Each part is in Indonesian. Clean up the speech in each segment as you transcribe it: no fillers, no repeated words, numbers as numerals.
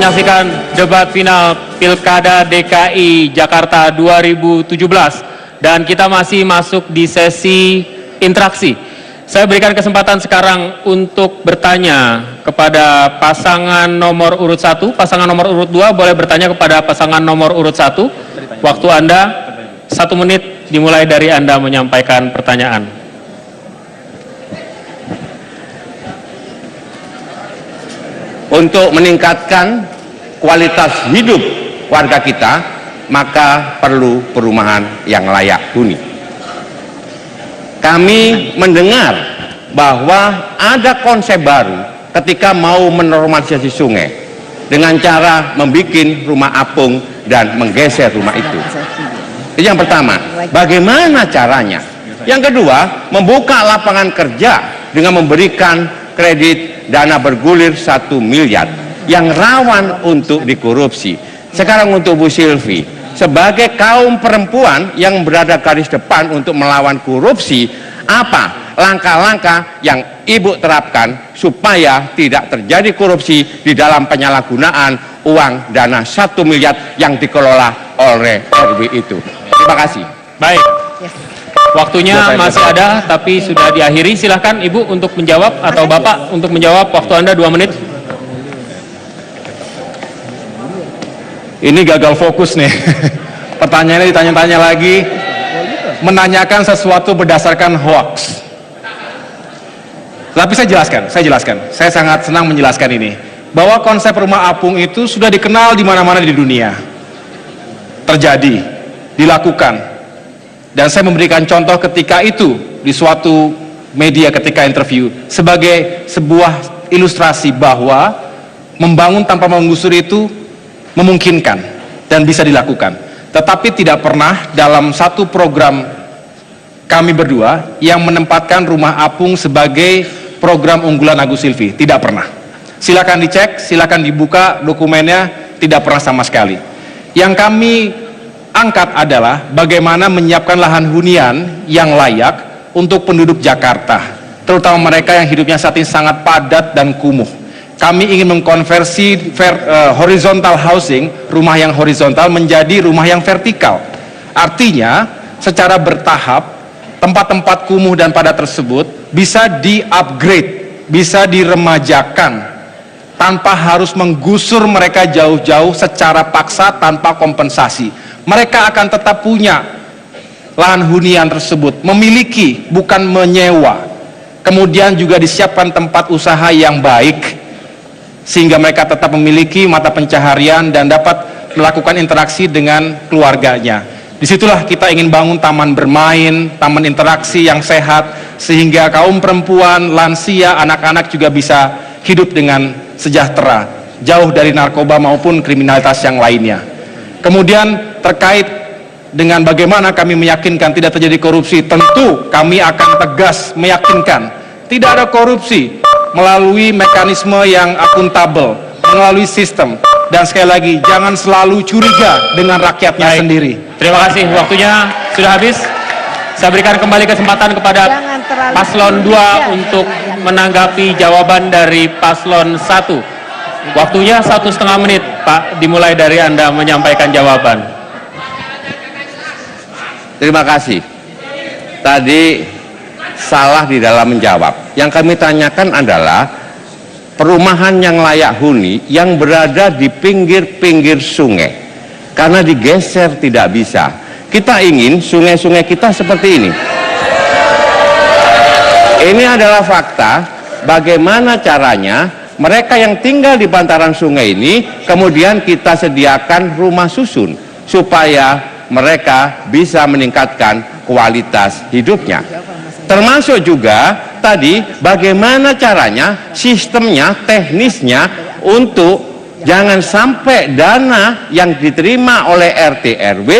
Menyaksikan debat final Pilkada DKI Jakarta 2017 dan kita masih masuk di sesi interaksi. Saya berikan kesempatan sekarang untuk bertanya kepada pasangan nomor urut 1, pasangan nomor urut 2 boleh bertanya kepada pasangan nomor urut 1. Waktu Anda 1 menit dimulai dari Anda menyampaikan pertanyaan. Untuk meningkatkan kualitas hidup warga kita, maka perlu perumahan yang layak huni. Kami mendengar bahwa ada konsep baru ketika mau menormalisasi sungai dengan cara membuat rumah apung dan menggeser rumah itu. Itu yang pertama. Bagaimana caranya? Yang kedua, membuka lapangan kerja dengan memberikan kredit dana bergulir 1 miliar yang rawan untuk dikorupsi. Sekarang untuk Bu Sylvie, sebagai kaum perempuan yang berada garis depan untuk melawan korupsi, apa langkah-langkah yang Ibu terapkan supaya tidak terjadi korupsi di dalam penyalahgunaan uang dana 1 miliar yang dikelola oleh RW itu? Terima kasih. Baik. Waktunya masih ada, tapi sudah diakhiri. Silahkan Ibu untuk menjawab atau Bapak untuk menjawab. Waktu Anda 2 menit. Ini gagal fokus nih. Pertanyaannya ditanya-tanya lagi, menanyakan sesuatu berdasarkan hoax. Tapi saya jelaskan. Saya sangat senang menjelaskan ini. Bahwa konsep rumah apung itu sudah dikenal di mana-mana di dunia. Terjadi, dilakukan. Dan saya memberikan contoh ketika itu di suatu media ketika interview sebagai sebuah ilustrasi bahwa membangun tanpa menggusur itu memungkinkan dan bisa dilakukan. Tetapi tidak pernah dalam satu program kami berdua yang menempatkan rumah apung sebagai program unggulan Agus Silvi. Tidak pernah. Silakan dicek, silakan dibuka dokumennya, tidak pernah sama sekali. Yang kami angkat adalah bagaimana menyiapkan lahan hunian yang layak untuk penduduk Jakarta, terutama mereka yang hidupnya saat ini sangat padat dan kumuh. Kami ingin mengkonversi horizontal housing, rumah yang horizontal menjadi rumah yang vertikal. Artinya, secara bertahap, tempat-tempat kumuh dan padat tersebut bisa di-upgrade, bisa diremajakan, tanpa harus menggusur mereka jauh-jauh secara paksa tanpa kompensasi. Mereka akan tetap punya lahan hunian tersebut, memiliki bukan menyewa. Kemudian juga disiapkan tempat usaha yang baik sehingga mereka tetap memiliki mata pencaharian dan dapat melakukan interaksi dengan keluarganya. Disitulah kita ingin bangun taman bermain, taman interaksi yang sehat sehingga kaum perempuan, lansia, anak-anak juga bisa hidup dengan sejahtera, jauh dari narkoba maupun kriminalitas yang lainnya. Kemudian terkait dengan bagaimana kami meyakinkan tidak terjadi korupsi, tentu kami akan tegas meyakinkan tidak ada korupsi melalui mekanisme yang akuntabel, melalui sistem. Dan sekali lagi, jangan selalu curiga dengan rakyatnya sendiri. Terima kasih, waktunya sudah habis. Saya berikan kembali kesempatan kepada Paslon 2 untuk menanggapi jawaban dari Paslon 1. Waktunya 1,5 menit, Pak, dimulai dari Anda menyampaikan jawaban. Terima kasih. Tadi salah di dalam menjawab. Yang kami tanyakan adalah perumahan yang layak huni yang berada di pinggir-pinggir sungai. Karena digeser tidak bisa. Kita ingin sungai-sungai kita seperti ini. Ini adalah fakta. Bagaimana caranya mereka yang tinggal di bantaran sungai ini kemudian kita sediakan rumah susun supaya mereka bisa meningkatkan kualitas hidupnya. Termasuk juga tadi bagaimana caranya, sistemnya, teknisnya untuk jangan sampai dana yang diterima oleh RT RW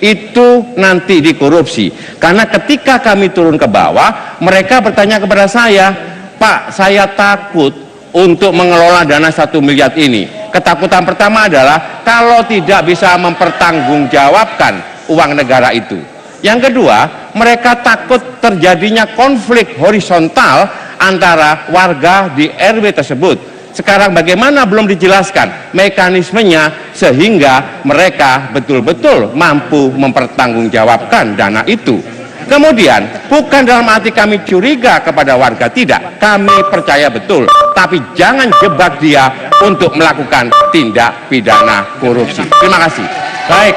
itu nanti dikorupsi. Karena ketika kami turun ke bawah, mereka bertanya kepada saya, Pak, saya takut untuk mengelola dana 1 miliar ini. Ketakutan pertama adalah kalau tidak bisa mempertanggungjawabkan uang negara itu. Yang kedua, mereka takut terjadinya konflik horizontal antara warga di RW tersebut. Sekarang bagaimana belum dijelaskan mekanismenya sehingga mereka betul-betul mampu mempertanggungjawabkan dana itu. Kemudian, bukan dalam arti kami curiga kepada warga, tidak. Kami percaya betul, tapi jangan jebak dia untuk melakukan tindak pidana korupsi. Terima kasih. Baik.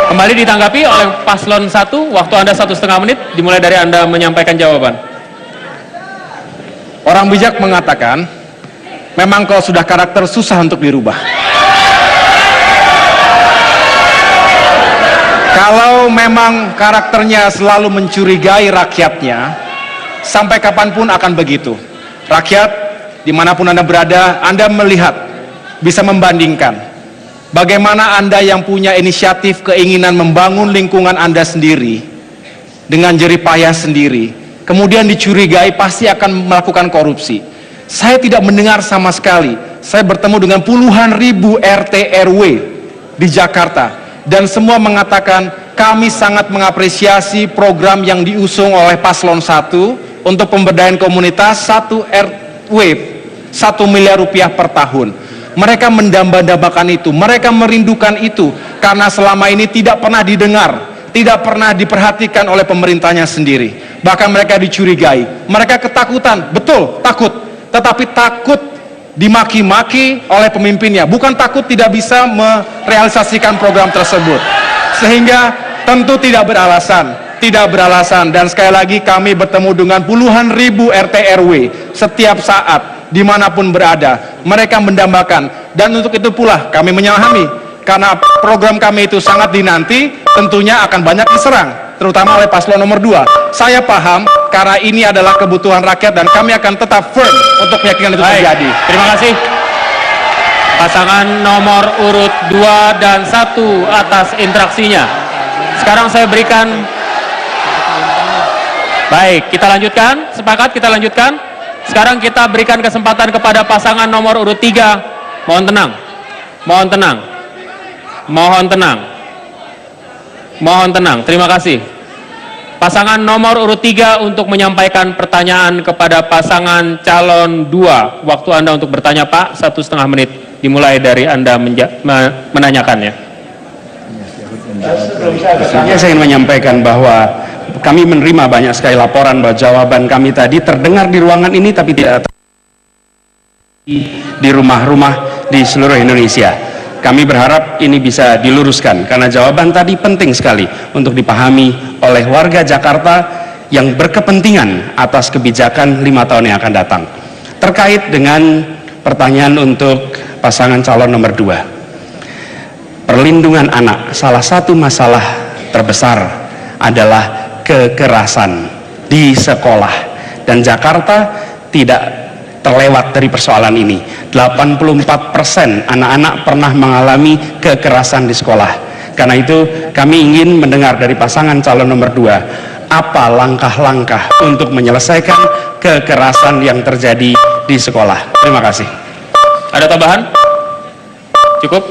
Kembali ditanggapi oleh paslon 1, waktu Anda 1,5 menit, dimulai dari Anda menyampaikan jawaban. Orang bijak mengatakan, memang kalau sudah karakter susah untuk dirubah. Kalau memang karakternya selalu mencurigai rakyatnya, sampai kapanpun akan begitu. Rakyat, dimanapun Anda berada, Anda melihat, bisa membandingkan. Bagaimana Anda yang punya inisiatif, keinginan membangun lingkungan Anda sendiri, dengan jerih payah sendiri, kemudian dicurigai pasti akan melakukan korupsi. Saya tidak mendengar sama sekali. Saya bertemu dengan puluhan ribu RT RW di Jakarta, dan semua mengatakan kami sangat mengapresiasi program yang diusung oleh paslon 1 untuk pemberdayaan komunitas 1 RW 1 miliar rupiah per tahun. Mereka mendamba-dambakan itu, mereka merindukan itu, karena selama ini tidak pernah didengar, tidak pernah diperhatikan oleh pemerintahnya sendiri. Bahkan mereka dicurigai, mereka ketakutan, betul takut, tetapi takut dimaki-maki oleh pemimpinnya, bukan takut tidak bisa merealisasikan program tersebut. Sehingga tentu tidak beralasan, dan sekali lagi kami bertemu dengan puluhan ribu RT RW setiap saat, dimanapun berada, mereka mendambakan, dan untuk itu pula kami menyahami, karena program kami itu sangat dinanti, tentunya akan banyak diserang, terutama oleh paslon nomor 2. Saya paham, karena ini adalah kebutuhan rakyat, dan kami akan tetap firm untuk meyakinkan itu terjadi. Terima kasih. Pasangan nomor urut 2 dan 1 atas interaksinya. Sekarang saya berikan. Baik, kita lanjutkan. Sepakat kita lanjutkan. Sekarang kita berikan kesempatan kepada pasangan nomor urut 3. Mohon tenang. Mohon tenang. Mohon tenang. Mohon tenang. Terima kasih. Pasangan nomor urut 3 untuk menyampaikan pertanyaan kepada pasangan calon 2. Waktu Anda untuk bertanya, Pak, 1,5 menit. Dimulai dari Anda menanyakannya. Saya ingin menyampaikan bahwa kami menerima banyak sekali laporan bahwa jawaban kami tadi terdengar di ruangan ini, tapi tidak di rumah-rumah di seluruh Indonesia. Kami berharap ini bisa diluruskan, karena jawaban tadi penting sekali untuk dipahami oleh warga Jakarta yang berkepentingan atas kebijakan 5 tahun yang akan datang. Terkait dengan pertanyaan untuk pasangan calon nomor 2, perlindungan anak, salah satu masalah terbesar adalah kekerasan di sekolah, dan Jakarta tidak terlewat dari persoalan ini. 84% anak-anak pernah mengalami kekerasan di sekolah. Karena itu kami ingin mendengar dari pasangan calon nomor 2, apa langkah-langkah untuk menyelesaikan kekerasan yang terjadi di sekolah. Terima kasih. Ada tambahan? Cukup?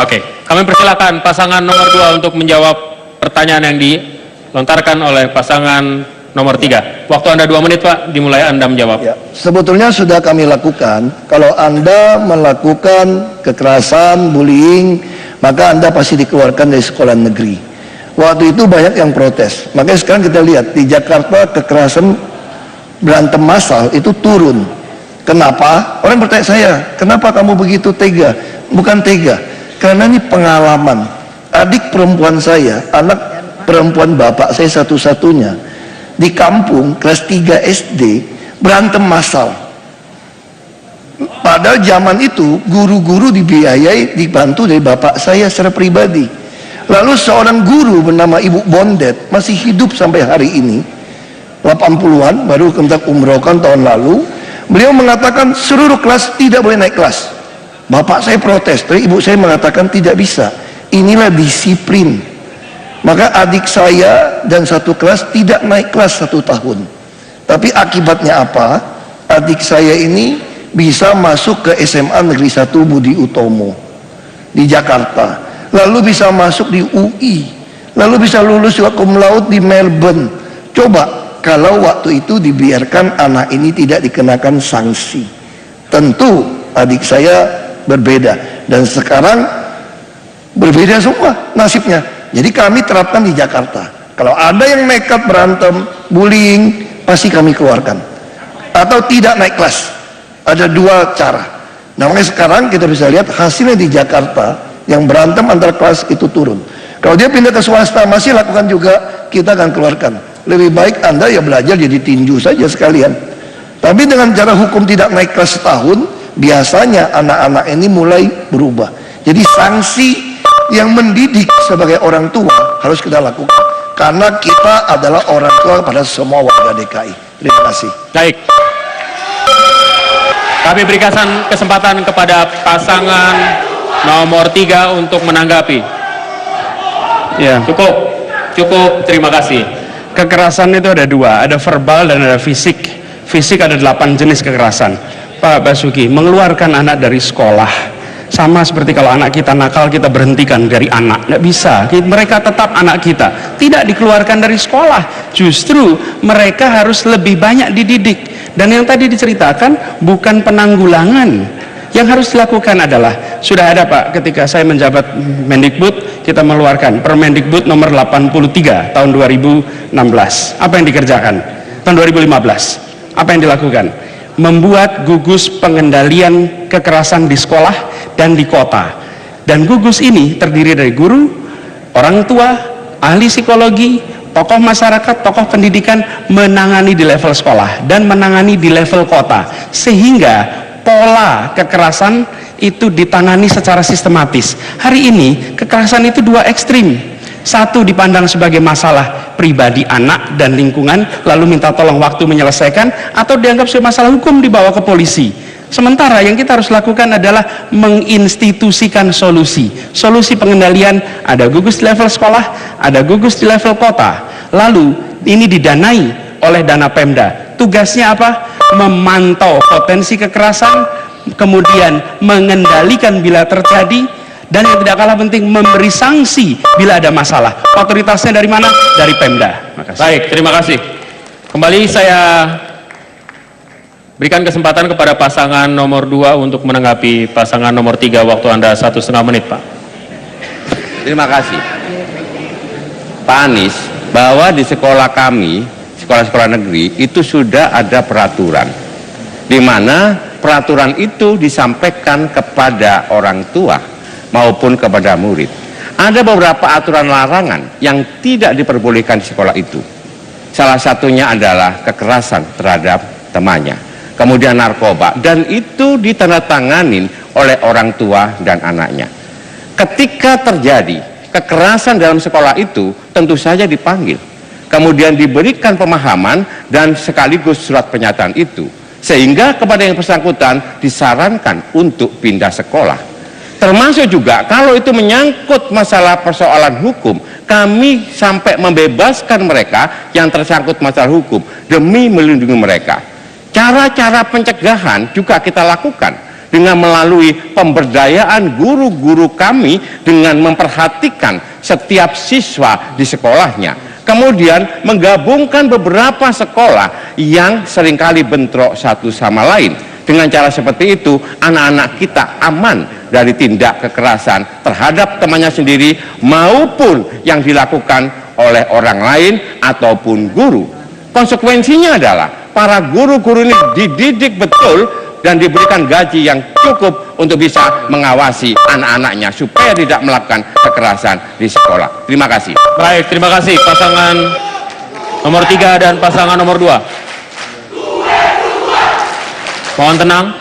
Oke, kami persilakan pasangan nomor 2 untuk menjawab pertanyaan yang dilontarkan oleh pasangan nomor 3. Waktu Anda 2 menit, Pak, dimulai Anda menjawab. Ya, sebetulnya sudah kami lakukan. Kalau Anda melakukan kekerasan, bullying, maka Anda pasti dikeluarkan dari sekolah negeri. Waktu itu banyak yang protes. Makanya sekarang kita lihat di Jakarta kekerasan berantem massal itu turun. Kenapa? Orang bertanya saya, kenapa kamu begitu tega? Bukan tega, karena ini pengalaman. Adik perempuan saya, anak perempuan bapak saya satu-satunya, di kampung kelas 3 SD berantem massal. Padahal zaman itu guru-guru dibiayai, dibantu dari bapak saya secara pribadi. Lalu seorang guru bernama Ibu Bondet masih hidup sampai hari ini, 80-an, baru kentak umrohkan tahun lalu. Beliau mengatakan seluruh kelas tidak boleh naik kelas. Bapak saya protes, tapi ibu saya mengatakan tidak bisa. Inilah disiplin. Maka adik saya dan satu kelas tidak naik kelas 1 tahun. Tapi akibatnya apa? Adik saya ini bisa masuk ke SMA Negeri 1 Budi Utomo di Jakarta, lalu bisa masuk di UI, lalu bisa lulus juga cum laude di Melbourne. Coba kalau waktu itu dibiarkan anak ini tidak dikenakan sanksi, Tentu adik saya berbeda, dan sekarang berbeda semua nasibnya. Jadi kami terapkan di Jakarta. Kalau ada yang nekat berantem, bullying, pasti kami keluarkan. Atau tidak naik kelas. Ada dua cara. Nah, makanya sekarang kita bisa lihat hasilnya di Jakarta, yang berantem antar kelas itu turun. Kalau dia pindah ke swasta masih lakukan juga, kita akan keluarkan. Lebih baik Anda ya belajar jadi tinju saja sekalian. Tapi dengan cara hukum tidak naik kelas setahun, biasanya anak-anak ini mulai berubah. Jadi sanksi yang mendidik sebagai orang tua harus kita lakukan, karena kita adalah orang tua pada semua warga DKI. Terima kasih. Baik. Kami berikan kesempatan kepada pasangan nomor 3 untuk menanggapi. Ya. Cukup. Terima kasih. Kekerasan itu ada dua, ada verbal dan ada fisik. Fisik ada 8 jenis kekerasan. Pak Basuki, mengeluarkan anak dari sekolah sama seperti kalau anak kita nakal kita berhentikan dari anak, nggak bisa. Mereka tetap anak kita, tidak dikeluarkan dari sekolah. Justru mereka harus lebih banyak dididik. Dan yang tadi diceritakan bukan penanggulangan. Yang harus dilakukan adalah, sudah ada Pak, ketika saya menjabat Mendikbud, kita mengeluarkan Permendikbud nomor 83 tahun 2016. Apa yang dikerjakan? Tahun 2015. Apa yang dilakukan? Membuat gugus pengendalian kekerasan di sekolah dan di kota. Dan gugus ini terdiri dari guru, orang tua, ahli psikologi, tokoh masyarakat, tokoh pendidikan, menangani di level sekolah dan menangani di level kota, sehingga pola kekerasan itu ditangani secara sistematis. Hari ini kekerasan itu dua ekstrim. Satu dipandang sebagai masalah pribadi anak dan lingkungan, lalu minta tolong waktu menyelesaikan, atau dianggap sebagai masalah hukum dibawa ke polisi. Sementara yang kita harus lakukan adalah menginstitusikan solusi. Solusi pengendalian, ada gugus di level sekolah, ada gugus di level kota. Lalu ini didanai oleh dana Pemda. Tugasnya apa? Memantau potensi kekerasan, kemudian mengendalikan bila terjadi, dan yang tidak kalah penting, memberi sanksi bila ada masalah. Otoritasnya dari mana? Dari Pemda. Makasih. Baik, terima kasih. Kembali saya berikan kesempatan kepada pasangan nomor 2 untuk menanggapi pasangan nomor 3. Waktu Anda 1,5 menit, Pak. Terima kasih Pak Anies, bahwa di sekolah kami, sekolah-sekolah negeri, itu sudah ada peraturan, di mana peraturan itu disampaikan kepada orang tua maupun kepada murid. Ada beberapa aturan larangan yang tidak diperbolehkan di sekolah itu. Salah satunya adalah kekerasan terhadap temannya, kemudian narkoba, dan itu ditandatanganin oleh orang tua dan anaknya. Ketika terjadi kekerasan dalam sekolah itu, tentu saja dipanggil, kemudian diberikan pemahaman dan sekaligus surat pernyataan itu, sehingga kepada yang bersangkutan disarankan untuk pindah sekolah. Termasuk juga kalau itu menyangkut masalah persoalan hukum, kami sampai membebaskan mereka yang tersangkut masalah hukum demi melindungi mereka. Cara-cara pencegahan juga kita lakukan dengan melalui pemberdayaan guru-guru kami dengan memperhatikan setiap siswa di sekolahnya. Kemudian menggabungkan beberapa sekolah yang seringkali bentrok satu sama lain. Dengan cara seperti itu, anak-anak kita aman dari tindak kekerasan terhadap temannya sendiri maupun yang dilakukan oleh orang lain ataupun guru. Konsekuensinya adalah para guru-guru ini dididik betul dan diberikan gaji yang cukup untuk bisa mengawasi anak-anaknya supaya tidak melakukan kekerasan di sekolah. Terima kasih. Baik, terima kasih pasangan nomor 3 dan pasangan nomor 2. Mohon tenang.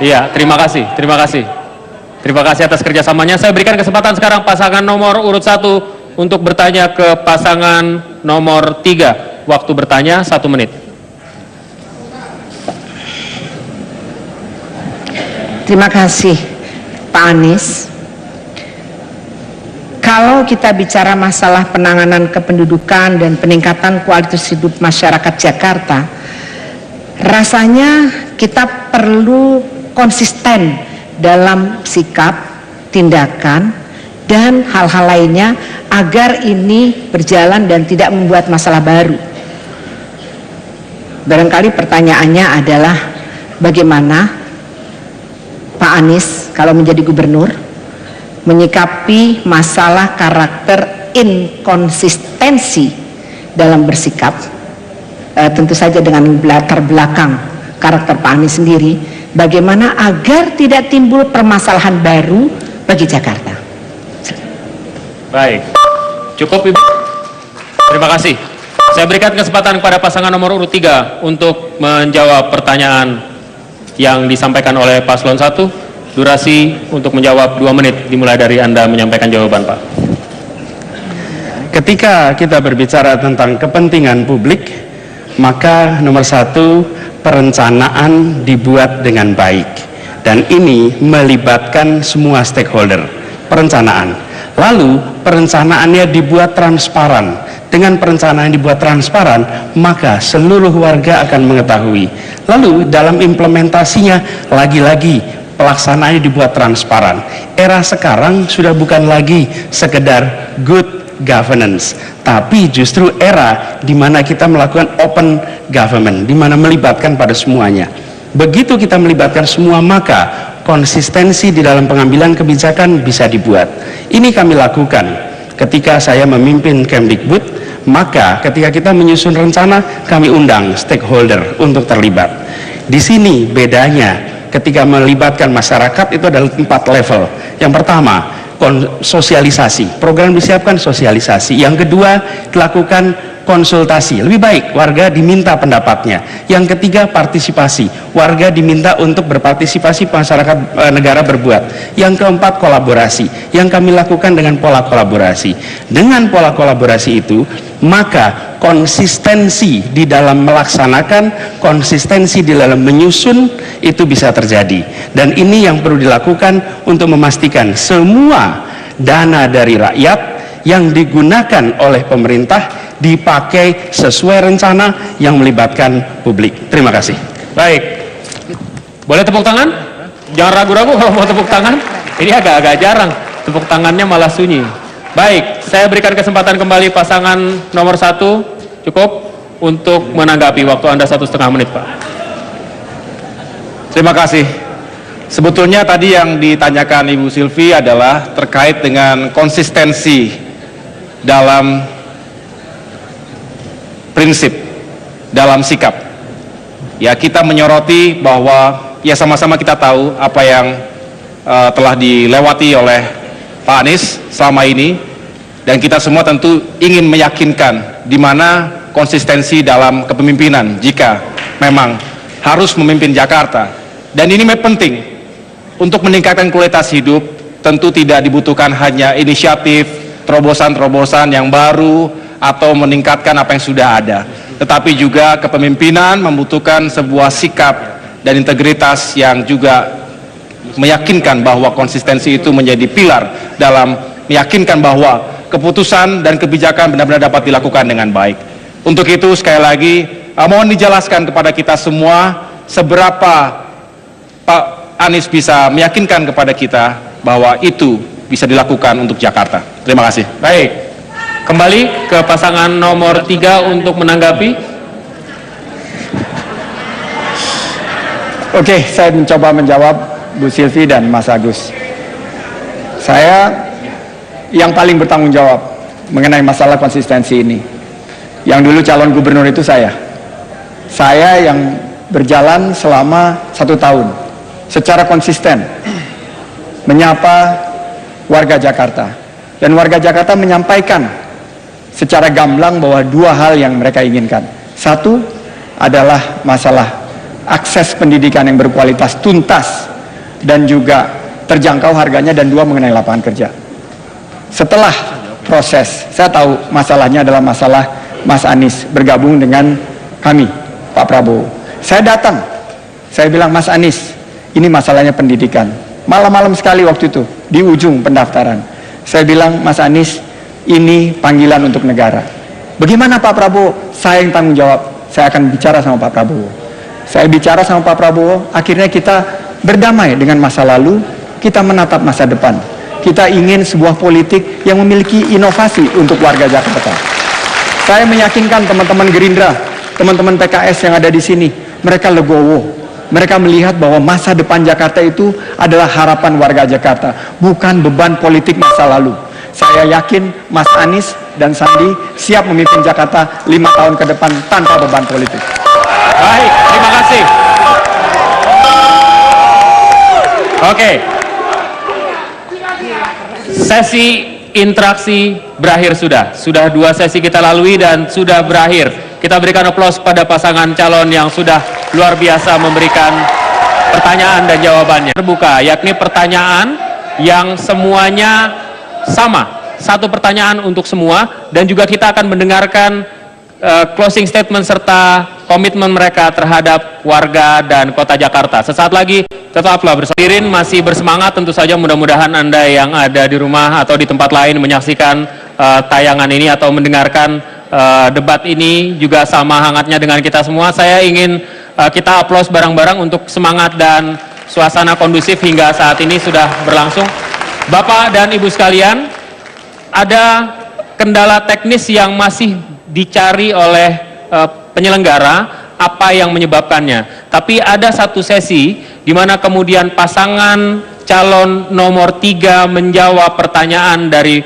Iya, terima kasih. Terima kasih atas kerjasamanya. Saya berikan kesempatan sekarang pasangan nomor urut 1 untuk bertanya ke pasangan nomor 3. Waktu bertanya 1 menit. Terima kasih Pak Anies. Kalau kita bicara masalah penanganan kependudukan dan peningkatan kualitas hidup masyarakat Jakarta, rasanya kita perlu konsisten dalam sikap, tindakan, dan hal-hal lainnya agar ini berjalan dan tidak membuat masalah baru. Barangkali pertanyaannya adalah bagaimana Pak Anies kalau menjadi gubernur menyikapi masalah karakter inkonsistensi dalam bersikap, tentu saja dengan latar belakang karakter Pak Anies sendiri, bagaimana agar tidak timbul permasalahan baru bagi Jakarta. Baik, cukup Ibu. Terima kasih. Saya berikan kesempatan kepada pasangan nomor urut 3 untuk menjawab pertanyaan yang disampaikan oleh paslon 1. Durasi untuk menjawab 2 menit, dimulai dari Anda menyampaikan jawaban, Pak. Ketika kita berbicara tentang kepentingan publik, maka nomor 1, perencanaan dibuat dengan baik, dan ini melibatkan semua stakeholder. Perencanaan, lalu perencanaannya dibuat transparan. Dengan perencanaan yang dibuat transparan, maka seluruh warga akan mengetahui. Lalu dalam implementasinya, lagi-lagi pelaksanaannya dibuat transparan. Era sekarang sudah bukan lagi sekedar good governance, tapi justru era di mana kita melakukan open government, di mana melibatkan pada semuanya. Begitu kita melibatkan semua, maka konsistensi di dalam pengambilan kebijakan bisa dibuat. Ini kami lakukan ketika saya memimpin Kemdikbud. Maka ketika kita menyusun rencana, kami undang stakeholder untuk terlibat. Di sini bedanya ketika melibatkan masyarakat itu adalah 4 level. Yang pertama, sosialisasi, program disiapkan sosialisasi. Yang kedua, dilakukan konsultasi, lebih baik warga diminta pendapatnya. Yang ketiga, partisipasi, warga diminta untuk berpartisipasi, masyarakat negara berbuat. Yang keempat, kolaborasi, yang kami lakukan dengan pola kolaborasi. Dengan pola kolaborasi itu, maka konsistensi di dalam melaksanakan, konsistensi di dalam menyusun itu bisa terjadi. Dan ini yang perlu dilakukan untuk memastikan semua dana dari rakyat yang digunakan oleh pemerintah dipakai sesuai rencana yang melibatkan publik. Terima kasih. Baik, boleh tepuk tangan? Jangan ragu-ragu kalau mau tepuk tangan. Ini agak-agak jarang, tepuk tangannya malah sunyi. Baik, saya berikan kesempatan kembali pasangan nomor 1, cukup untuk menanggapi. Waktu Anda 1,5 menit, Pak. Terima kasih. Sebetulnya tadi yang ditanyakan Ibu Silvi adalah terkait dengan konsistensi dalam prinsip, dalam sikap. Ya, kita menyoroti bahwa ya sama-sama kita tahu apa yang telah dilewati oleh Pak Anies selama ini, dan kita semua tentu ingin meyakinkan di mana konsistensi dalam kepemimpinan jika memang harus memimpin Jakarta. Dan ini penting untuk meningkatkan kualitas hidup. Tentu tidak dibutuhkan hanya inisiatif, terobosan-terobosan yang baru atau meningkatkan apa yang sudah ada, tetapi juga kepemimpinan membutuhkan sebuah sikap dan integritas yang juga meyakinkan bahwa konsistensi itu menjadi pilar dalam meyakinkan bahwa keputusan dan kebijakan benar-benar dapat dilakukan dengan baik. Untuk itu sekali lagi mohon dijelaskan kepada kita semua seberapa Pak Anies bisa meyakinkan kepada kita bahwa itu bisa dilakukan untuk Jakarta. Terima kasih. Baik, kembali ke pasangan nomor 3 untuk menanggapi. Oke, saya mencoba menjawab Bu Silvi dan Mas Agus. Saya yang paling bertanggung jawab mengenai masalah konsistensi ini. Yang dulu calon gubernur itu saya. Saya yang berjalan selama 1 tahun secara konsisten menyapa warga Jakarta, dan warga Jakarta menyampaikan secara gamblang bahwa 2 hal yang mereka inginkan. 1 adalah masalah akses pendidikan yang berkualitas tuntas dan juga terjangkau harganya, dan 2 mengenai lapangan kerja. Setelah proses, saya tahu masalahnya adalah masalah Mas Anies bergabung dengan kami, Pak Prabowo. Saya datang, saya bilang, Mas Anies, ini masalahnya pendidikan. Malam-malam sekali waktu itu, di ujung pendaftaran, saya bilang, Mas Anies, ini panggilan untuk negara. Bagaimana Pak Prabowo? Saya yang tanggung jawab. Saya akan bicara sama Pak Prabowo. Saya bicara sama Pak Prabowo, akhirnya kita berdamai dengan masa lalu, kita menatap masa depan. Kita ingin sebuah politik yang memiliki inovasi untuk warga Jakarta. Saya meyakinkan teman-teman Gerindra, teman-teman PKS yang ada di sini, mereka legowo. Mereka melihat bahwa masa depan Jakarta itu adalah harapan warga Jakarta, bukan beban politik masa lalu. Saya yakin Mas Anies dan Sandi siap memimpin Jakarta 5 tahun ke depan tanpa beban politik. Baik, terima kasih. Oke. Sesi interaksi berakhir sudah. Sudah 2 sesi kita lalui dan sudah berakhir. Kita berikan aplaus pada pasangan calon yang sudah luar biasa memberikan pertanyaan dan jawabannya. Terbuka, yakni pertanyaan yang semuanya sama. Satu pertanyaan untuk semua, dan juga kita akan mendengarkan closing statement serta komitmen mereka terhadap warga dan kota Jakarta. Sesaat lagi tetaplah bersama. Irin masih bersemangat, tentu saja mudah-mudahan Anda yang ada di rumah atau di tempat lain menyaksikan tayangan ini atau mendengarkan debat ini juga sama hangatnya dengan kita semua. Saya ingin kita aplaus bareng-bareng untuk semangat dan suasana kondusif hingga saat ini sudah berlangsung. Bapak dan Ibu sekalian, ada kendala teknis yang masih dicari oleh penyelenggara apa yang menyebabkannya. Tapi ada satu sesi di mana kemudian pasangan calon nomor 3 menjawab pertanyaan dari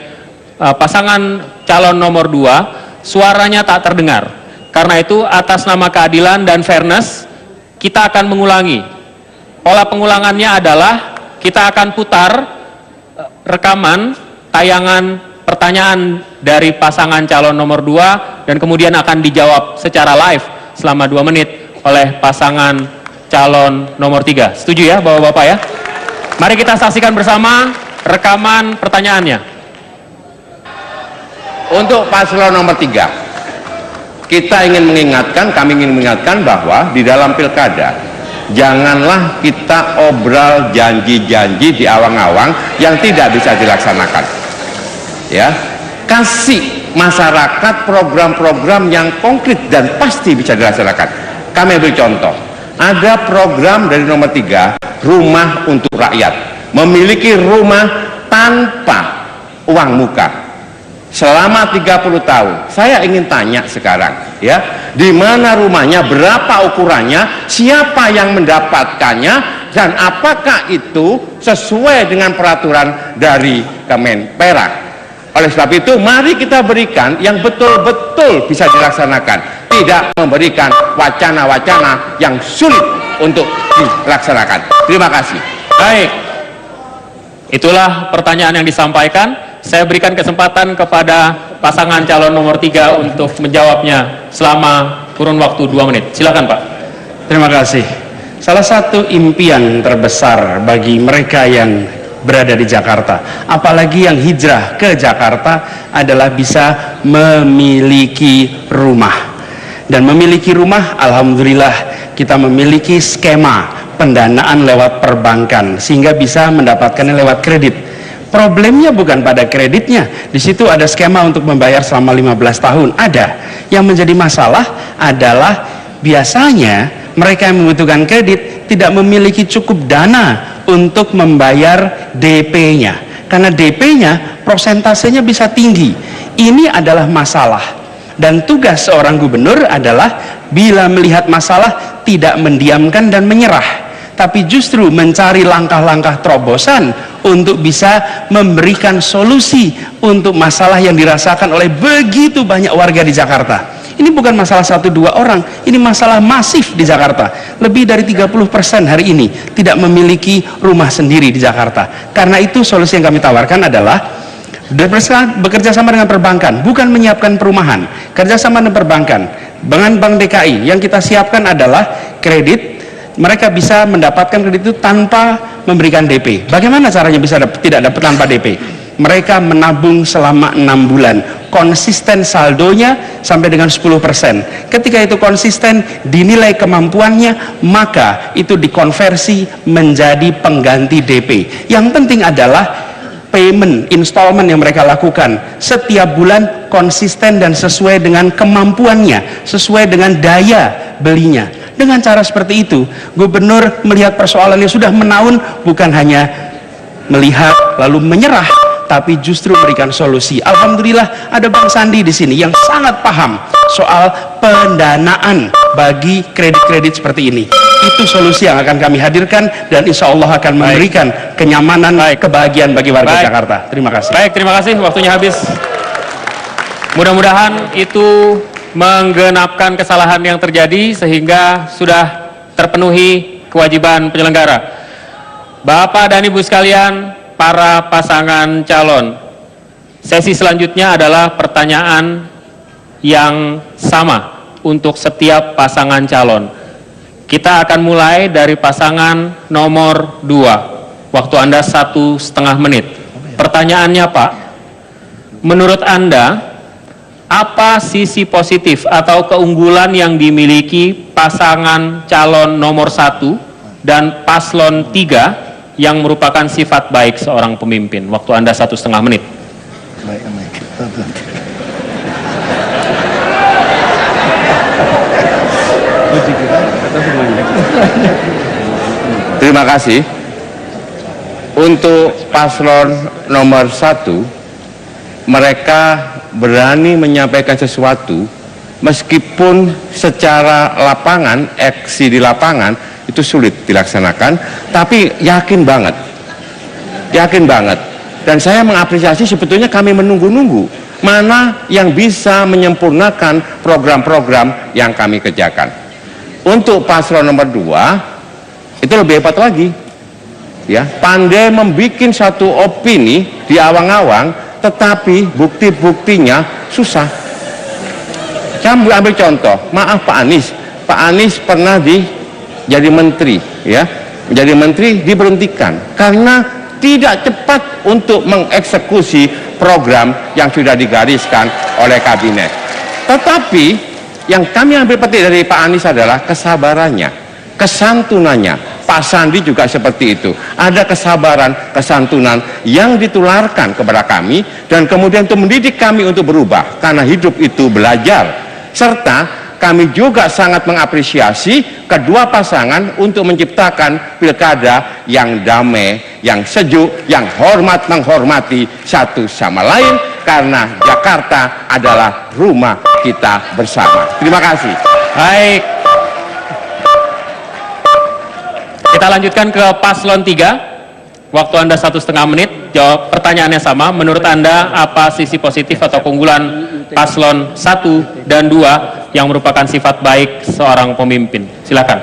pasangan calon nomor 2, suaranya tak terdengar. Karena itu atas nama keadilan dan fairness kita akan mengulangi. Pola pengulangannya adalah kita akan putar rekaman tayangan pertanyaan dari pasangan calon nomor 2 dan kemudian akan dijawab secara live selama 2 menit oleh pasangan calon nomor 3. Setuju ya Bapak-Bapak ya? Mari kita saksikan bersama rekaman pertanyaannya. Untuk paslon nomor 3, kami ingin mengingatkan bahwa di dalam pilkada janganlah kita obral janji-janji di awang-awang yang tidak bisa dilaksanakan. Ya, kasih masyarakat program-program yang konkret dan pasti bisa dilaksanakan. Kami beri contoh, ada program dari nomor 3, rumah untuk rakyat, memiliki rumah tanpa uang muka selama 30 tahun. Saya ingin tanya sekarang, ya, di mana rumahnya, berapa ukurannya, siapa yang mendapatkannya, dan apakah itu sesuai dengan peraturan dari Kemenperak. Oleh sebab itu, mari kita berikan yang betul-betul bisa dilaksanakan, tidak memberikan wacana-wacana yang sulit untuk dilaksanakan. Terima kasih. Baik, itulah pertanyaan yang disampaikan. Saya berikan kesempatan kepada pasangan calon nomor 3 untuk menjawabnya selama kurun waktu 2 menit. Silakan Pak. Terima kasih. Salah satu impian terbesar bagi mereka yang berada di Jakarta, apalagi yang hijrah ke Jakarta, adalah bisa memiliki rumah. Dan memiliki rumah, alhamdulillah kita memiliki skema pendanaan lewat perbankan sehingga bisa mendapatkannya lewat kredit. Problemnya bukan pada kreditnya, di situ ada skema untuk membayar selama 15 tahun, ada. Yang menjadi masalah adalah biasanya mereka yang membutuhkan kredit tidak memiliki cukup dana untuk membayar DP-nya, karena DP-nya prosentasenya bisa tinggi. Ini adalah masalah, dan tugas seorang gubernur adalah bila melihat masalah tidak mendiamkan dan menyerah, tapi justru mencari langkah-langkah terobosan untuk bisa memberikan solusi untuk masalah yang dirasakan oleh begitu banyak warga di Jakarta. Ini bukan masalah 1-2 orang, ini masalah masif di Jakarta. Lebih dari 30% hari ini tidak memiliki rumah sendiri di Jakarta. Karena itu solusi yang kami tawarkan adalah bekerja sama dengan perbankan, bukan menyiapkan perumahan. Kerjasama dengan perbankan, dengan Bank DKI, yang kita siapkan adalah kredit. Mereka bisa mendapatkan kredit itu tanpa memberikan DP. Bagaimana caranya bisa tidak dapat tanpa DP? Mereka menabung selama 6 bulan, konsisten saldonya sampai dengan 10%. Ketika itu konsisten, dinilai kemampuannya, maka itu dikonversi menjadi pengganti DP. Yang penting adalah payment, installment yang mereka lakukan setiap bulan konsisten dan sesuai dengan kemampuannya, sesuai dengan daya belinya. Dengan cara seperti itu, gubernur melihat persoalannya sudah menaun, bukan hanya melihat lalu menyerah, tapi justru memberikan solusi. Alhamdulillah ada Bang Sandi di sini yang sangat paham soal pendanaan bagi kredit-kredit seperti ini. Itu solusi yang akan kami hadirkan dan insya Allah akan memberikan kenyamanan, kebahagiaan bagi warga Jakarta. Terima kasih. Baik, terima kasih. Waktunya habis. Mudah-mudahan itu menggenapkan kesalahan yang terjadi sehingga sudah terpenuhi kewajiban penyelenggara. Bapak dan Ibu sekalian, para pasangan calon, sesi selanjutnya adalah pertanyaan yang sama untuk setiap pasangan calon. Kita akan mulai dari pasangan nomor 2. Waktu Anda 1,5 menit. Pertanyaannya, Pak, menurut Anda, apa sisi positif atau keunggulan yang dimiliki pasangan calon nomor 1 dan paslon 3 yang merupakan sifat baik seorang pemimpin? Waktu Anda 1,5 menit. Terima kasih. Untuk paslon nomor 1, mereka berani menyampaikan sesuatu meskipun secara lapangan, aksi di lapangan itu sulit dilaksanakan, tapi yakin banget, dan saya mengapresiasi. Sebetulnya kami menunggu-nunggu mana yang bisa menyempurnakan program-program yang kami kerjakan. Untuk paslon nomor 2 itu lebih hebat lagi, ya, pandai membuat satu opini di awang-awang, tetapi bukti-buktinya susah. Saya ambil contoh, maaf Pak Anies pernah jadi menteri, ya, menjadi menteri diberhentikan karena tidak cepat untuk mengeksekusi program yang sudah digariskan oleh kabinet. Tetapi yang kami ambil petik dari Pak Anies adalah kesabarannya, kesantunannya. Pak Sandi juga seperti itu. Ada kesabaran, kesantunan yang ditularkan kepada kami dan kemudian itu mendidik kami untuk berubah karena hidup itu belajar. Serta kami juga sangat mengapresiasi kedua pasangan untuk menciptakan pilkada yang damai, yang sejuk, yang hormat menghormati satu sama lain karena Jakarta adalah rumah kita bersama. Terima kasih. Baik. Kita lanjutkan ke paslon 3. Waktu Anda 1,5 menit. Jawab pertanyaannya sama. Menurut Anda apa sisi positif atau keunggulan paslon 1 dan 2 yang merupakan sifat baik seorang pemimpin? Silakan.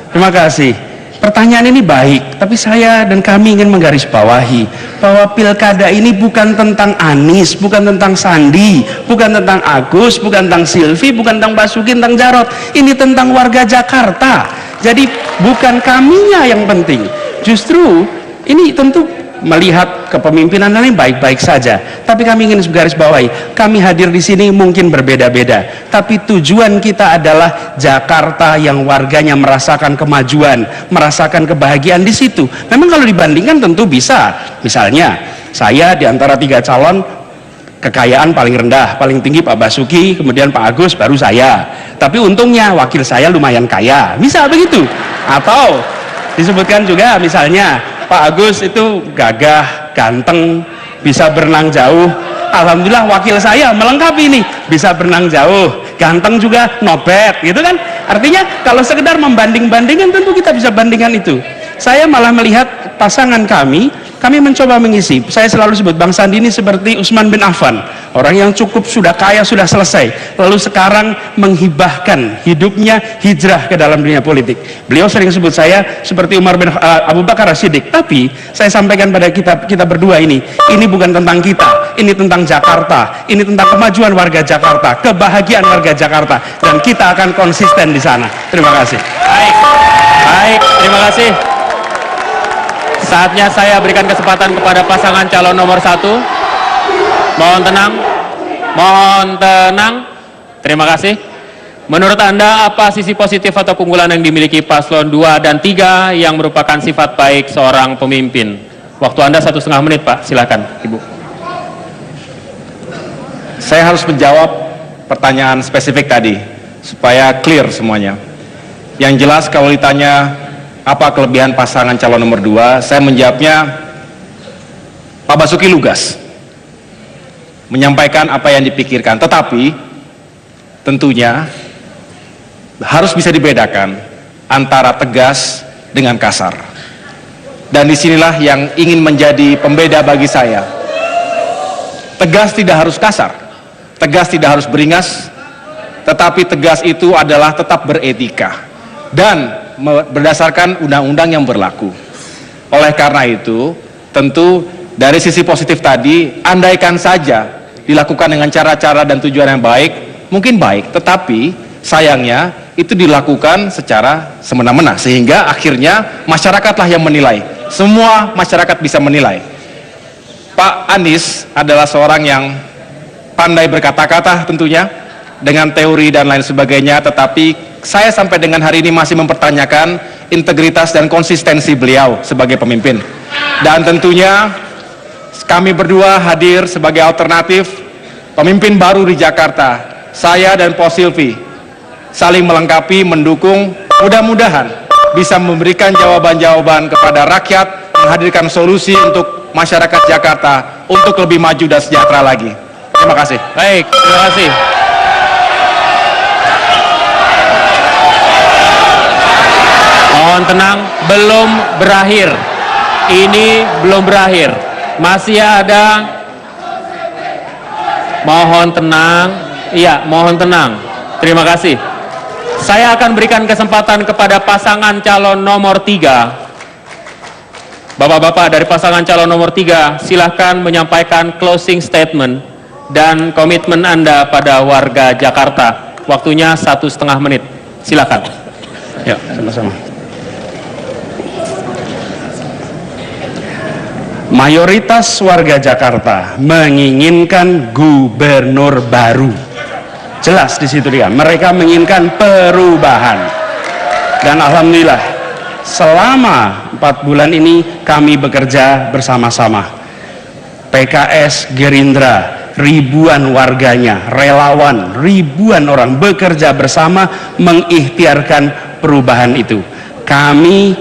Terima kasih. Pertanyaan ini baik, tapi saya dan kami ingin menggarisbawahi bahwa pilkada ini bukan tentang Anies, bukan tentang Sandi, bukan tentang Agus, bukan tentang Silvi, bukan tentang Basuki, tentang Jarot. Ini tentang warga Jakarta. Jadi bukan kaminya yang penting. Justru ini tentu melihat kepemimpinan ini baik-baik saja, tapi kami ingin garis bawahi, kami hadir di sini mungkin berbeda-beda, tapi tujuan kita adalah Jakarta yang warganya merasakan kemajuan, merasakan kebahagiaan di situ. Memang kalau dibandingkan tentu bisa, misalnya saya di antara 3 calon kekayaan paling rendah, paling tinggi Pak Basuki, kemudian Pak Agus, baru saya. Tapi untungnya wakil saya lumayan kaya, bisa begitu. Atau disebutkan juga misalnya Pak Agus itu gagah, ganteng, bisa berenang jauh. Alhamdulillah wakil saya melengkapi ini, bisa berenang jauh, ganteng juga, not bad, gitu kan. Artinya kalau sekedar membanding-bandingkan tentu kita bisa bandingkan itu. Saya malah melihat pasangan kami mencoba mengisi. Saya selalu sebut Bang Sandi ini seperti Utsman bin Affan, orang yang cukup sudah kaya, sudah selesai, lalu sekarang menghibahkan hidupnya hijrah ke dalam dunia politik. Beliau sering sebut saya seperti Umar bin Abu Bakar As-Siddiq. Tapi saya sampaikan pada kita berdua ini bukan tentang kita, ini tentang Jakarta, ini tentang kemajuan warga Jakarta, kebahagiaan warga Jakarta, dan kita akan konsisten di sana. Terima kasih. Baik, terima kasih. Saatnya saya berikan kesempatan kepada pasangan calon nomor 1. Mohon tenang. Terima kasih. Menurut Anda apa sisi positif atau keunggulan yang dimiliki paslon 2 dan 3 yang merupakan sifat baik seorang pemimpin? Waktu Anda 1,5 menit, Pak. Silakan, Ibu. Saya harus menjawab pertanyaan spesifik tadi supaya clear semuanya. Yang jelas kalau ditanya apa kelebihan pasangan calon nomor 2, saya menjawabnya Pak Basuki lugas menyampaikan apa yang dipikirkan, tetapi tentunya harus bisa dibedakan antara tegas dengan kasar. Dan disinilah yang ingin menjadi pembeda bagi saya. Tegas tidak harus kasar, tegas tidak harus beringas, tetapi tegas itu adalah tetap beretika dan berdasarkan undang-undang yang berlaku. Oleh karena itu, tentu dari sisi positif tadi, andaikan saja dilakukan dengan cara-cara dan tujuan yang baik, mungkin baik, tetapi sayangnya itu dilakukan secara semena-mena, sehingga akhirnya masyarakatlah yang menilai. Semua masyarakat bisa menilai. Pak Anies adalah seorang yang pandai berkata-kata tentunya, dengan teori dan lain sebagainya, tetapi saya sampai dengan hari ini masih mempertanyakan integritas dan konsistensi beliau sebagai pemimpin. Dan tentunya kami berdua hadir sebagai alternatif pemimpin baru di Jakarta. Saya dan Pos Silvi saling melengkapi, mendukung, mudah-mudahan bisa memberikan jawaban-jawaban kepada rakyat, menghadirkan solusi untuk masyarakat Jakarta untuk lebih maju dan sejahtera lagi. Terima kasih. Baik, terima kasih. Mohon tenang, belum berakhir. Ini belum berakhir. Masih ada. Mohon tenang. Iya, mohon tenang. Terima kasih. Saya akan berikan kesempatan kepada pasangan calon nomor 3. Bapak-bapak dari pasangan calon nomor 3, silahkan menyampaikan closing statement dan komitmen Anda pada warga Jakarta. Waktunya 1,5 menit. Silakan. Ya, sama-sama. Mayoritas warga Jakarta menginginkan gubernur baru. Jelas di situ dia. Mereka menginginkan perubahan. Dan alhamdulillah, selama 4 bulan ini kami bekerja bersama-sama. PKS, Gerindra, ribuan warganya, relawan, ribuan orang bekerja bersama mengikhtiarkan perubahan itu. Kami